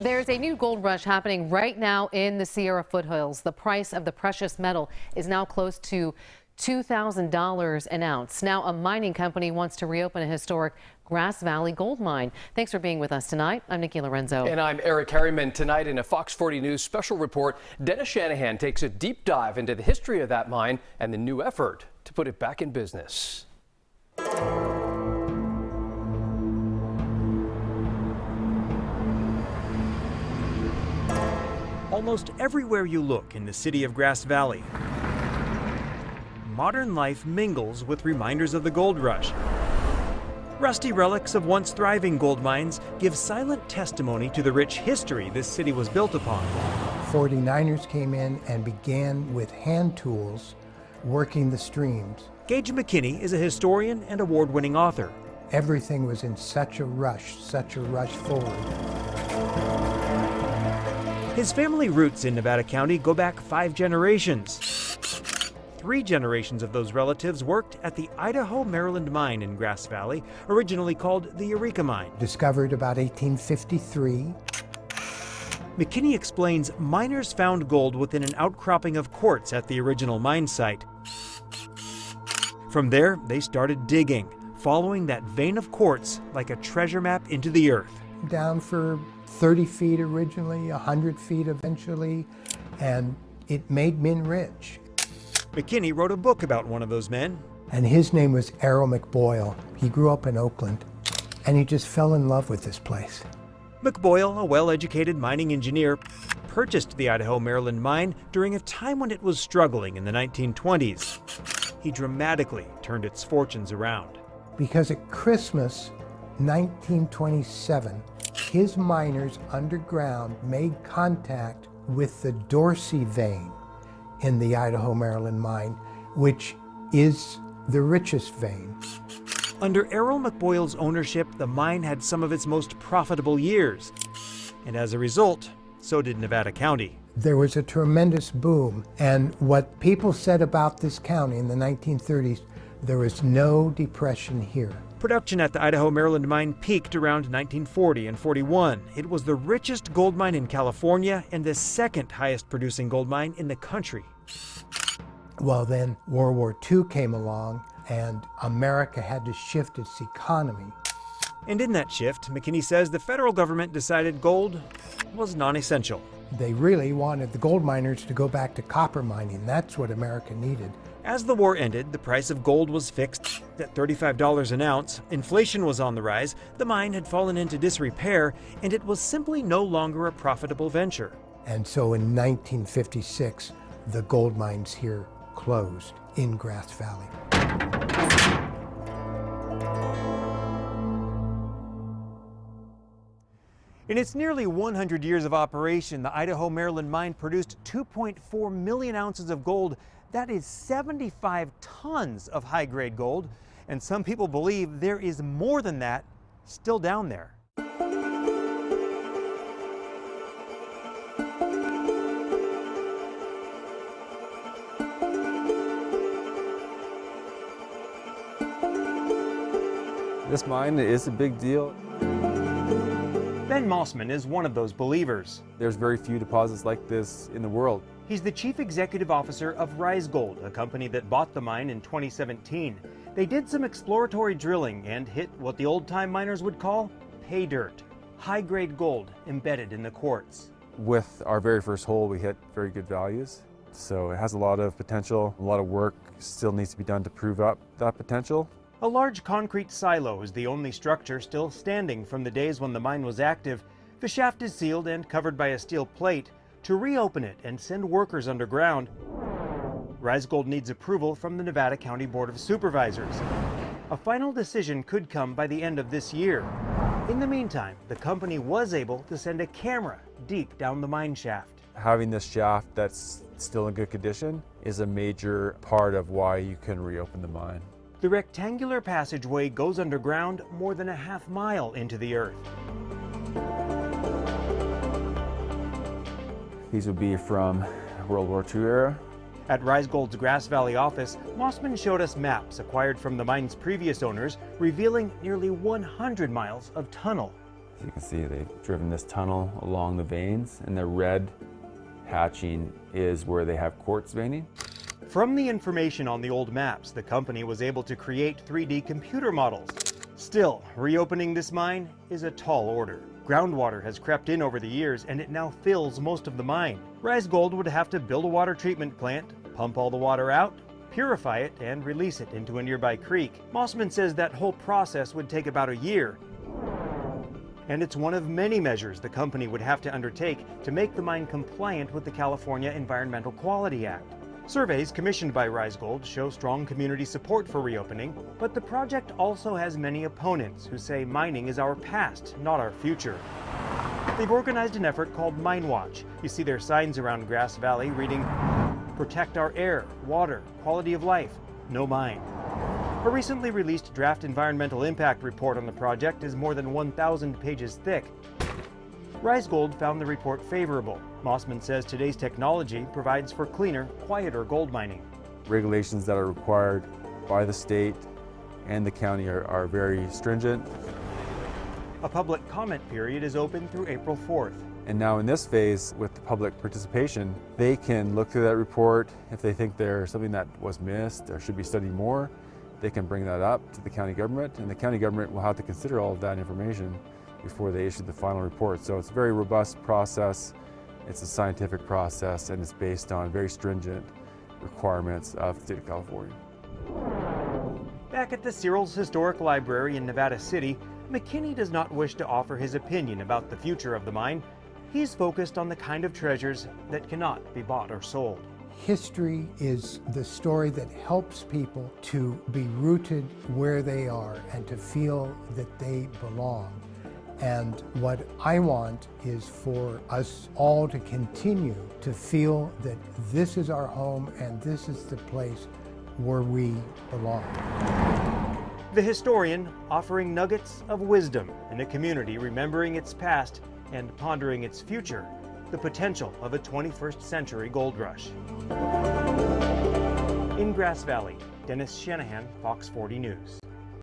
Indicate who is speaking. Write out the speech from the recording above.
Speaker 1: There's a new gold rush happening right now in the Sierra foothills. The price of the precious metal is now close to $2,000 an ounce. Now a mining company wants to reopen a historic Grass Valley gold mine. Thanks for being with us tonight. I'm Nikki Lorenzo.
Speaker 2: And I'm Eric Harriman. Tonight in a Fox 40 News special report, Dennis Shanahan takes a deep dive into the history of that mine and the new effort to put it back in business.
Speaker 3: Almost everywhere you look in the city of Grass Valley, modern life mingles with reminders of the gold rush. Rusty relics of once thriving gold mines give silent testimony to the rich history this city was built upon.
Speaker 4: 49ers came in and began with hand tools working the streams.
Speaker 3: Gage McKinney is a historian and award-winning author.
Speaker 4: Everything was in such a rush forward.
Speaker 3: His family roots in Nevada County go back 5 generations. 3 generations of those relatives worked at the Idaho Maryland mine in Grass Valley, originally called the Eureka Mine.
Speaker 4: Discovered about 1853.
Speaker 3: McKinney explains miners found gold within an outcropping of quartz at the original mine site. From there, they started digging, following that vein of quartz like a treasure map into the earth.
Speaker 4: Down for 30 feet originally, 100 feet eventually, and it made men rich.
Speaker 3: McKinney wrote a book about one of those men.
Speaker 4: And his name was Errol McBoyle. He grew up in Oakland, and he just fell in love with this place.
Speaker 3: McBoyle, a well-educated mining engineer, purchased the Idaho Maryland mine during a time when it was struggling in the 1920s. He dramatically turned its fortunes around.
Speaker 4: Because at Christmas 1927, his miners underground made contact with the Dorsey vein in the Idaho Maryland mine, which is the richest vein.
Speaker 3: Under Errol McBoyle's ownership, the mine had some of its most profitable years. And as a result, so did Nevada County.
Speaker 4: There was a tremendous boom, and what people said about this county in the 1930s, there was no depression here.
Speaker 3: Production at the Idaho Maryland mine peaked around 1940 and 41. It was the richest gold mine in California and the second highest producing gold mine in the country.
Speaker 4: Well, then World War II came along and America had to shift its economy.
Speaker 3: And in that shift, McKinney says the federal government decided gold was non-essential.
Speaker 4: They really wanted the gold miners to go back to copper mining. That's what America needed.
Speaker 3: As the war ended, the price of gold was fixed at $35 an ounce. Inflation was on the rise, the mine had fallen into disrepair, and it was simply no longer a profitable venture.
Speaker 4: And so in 1956, the gold mines here closed in Grass Valley.
Speaker 3: In its nearly 100 years of operation, the Idaho Maryland mine produced 2.4 million ounces of gold. That is 75 tons of high-grade gold, and some people believe there is more than that still down there.
Speaker 5: This mine is a big deal.
Speaker 3: Ben Mossman is one of those believers.
Speaker 5: There's very few deposits like this in the world.
Speaker 3: He's the chief executive officer of Rise Gold, a company that bought the mine in 2017. They did some exploratory drilling and hit what the old-time miners would call pay dirt, high-grade gold embedded in the quartz.
Speaker 5: With our very first hole, we hit very good values. So it has a lot of potential. A lot of work still needs to be done to prove up that potential.
Speaker 3: A large concrete silo is the only structure still standing from the days when the mine was active. The shaft is sealed and covered by a steel plate. To reopen it and send workers underground, Rise Gold needs approval from the Nevada County Board of Supervisors. A final decision could come by the end of this year. In the meantime, the company was able to send a camera deep down the mine shaft.
Speaker 5: Having this shaft that's still in good condition is a major part of why you can reopen the mine.
Speaker 3: The rectangular passageway goes underground more than a half mile into the earth.
Speaker 5: These would be from World War II era.
Speaker 3: At Rise Gold's Grass Valley office, Mossman showed us maps acquired from the mine's previous owners, revealing nearly 100 miles of tunnel.
Speaker 5: As you can see, they've driven this tunnel along the veins, and the red hatching is where they have quartz veining.
Speaker 3: From the information on the old maps, the company was able to create 3D computer models. Still, reopening this mine is a tall order. Groundwater has crept in over the years, and it now fills most of the mine. Rise Gold would have to build a water treatment plant, pump all the water out, purify it, and release it into a nearby creek. Mossman says that whole process would take about a year. And it's one of many measures the company would have to undertake to make the mine compliant with the California Environmental Quality Act. Surveys commissioned by Rise Gold show strong community support for reopening, but the project also has many opponents who say mining is our past, not our future. They've organized an effort called Mine Watch. You see their signs around Grass Valley reading, "Protect our air, water, quality of life, no mine." A recently released draft environmental impact report on the project is more than 1,000 pages thick. Rise Gold found the report favorable. Mossman says today's technology provides for cleaner, quieter gold mining.
Speaker 5: Regulations that are required by the state and the county are very stringent.
Speaker 3: A public comment period is open through April 4th.
Speaker 5: And now in this phase, with the public participation, they can look through that report. If they think there's something that was missed or should be studied more, they can bring that up to the county government, and the county government will have to consider all of that information before they issue the final report. So it's a very robust process, it's a scientific process, and it's based on very stringent requirements of the state of California.
Speaker 3: Back at the Searles Historic Library in Nevada City, McKinney does not wish to offer his opinion about the future of the mine. He's focused on the kind of treasures that cannot be bought or sold.
Speaker 4: History is the story that helps people to be rooted where they are and to feel that they belong. And what I want is for us all to continue to feel that this is our home and this is the place where we belong.
Speaker 3: The historian offering nuggets of wisdom in a community remembering its past and pondering its future, the potential of a 21st century gold rush. In Grass Valley, Dennis Shanahan, Fox 40 News.